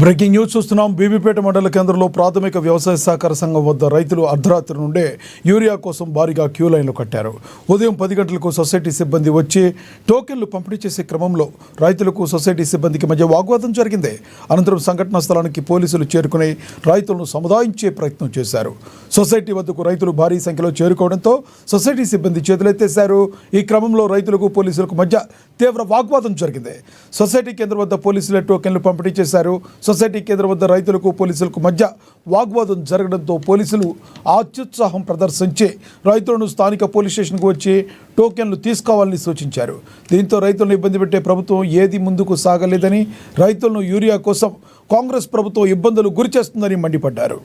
Breaking news చూస్తున్నాం. బీబీపేట మండల కేంద్రంలో ప్రాథమిక వ్యవసాయ సహకార సంఘం వద్ద రైతులు అర్ధరాత్రి నుండే యూరియా కోసం భారీగా క్యూ లైన్లు కట్టారు. ఉదయం 10 గంటలకు సొసైటీ సిబ్బంది వచ్చి టోకెన్లు పంపిణీ చేసే క్రమంలో రైతులకు సొసైటీ సిబ్బందికి మధ్య వాగ్వాదం జరిగింది. అనంతరం సంఘటనా స్థలానికి పోలీసులు చేరుకుని రైతులను సముదాయించే ప్రయత్నం చేశారు. సొసైటీ వద్దకు రైతులు భారీ సంఖ్యలో చేరుకోవడంతో సొసైటీ సిబ్బంది చేతులెత్తేశారు. ఈ క్రమంలో రైతులకు పోలీసులకు మధ్య తీవ్ర వాగ్వాదం జరిగింది. సొసైటీ కేంద్రం వద్ద పోలీసులే టోకెన్లు పంపిణీ చేశారు. సొసైటీ కేంద్రం వద్ద రైతులకు పోలీసులకు మధ్య వాగ్వాదం జరగడంతో పోలీసులు అత్యుత్సాహం ప్రదర్శించి రైతులను స్థానిక పోలీస్ స్టేషన్కు వచ్చి టోకెన్లు తీసుకోవాలని సూచించారు. దీంతో రైతులను ఇబ్బంది పెట్టే ప్రభుత్వం ఏది ముందుకు సాగలేదని, రైతులను యూరియా కోసం కాంగ్రెస్ ప్రభుత్వం ఇబ్బందులు గురిచేస్తుందని మండిపడ్డారు.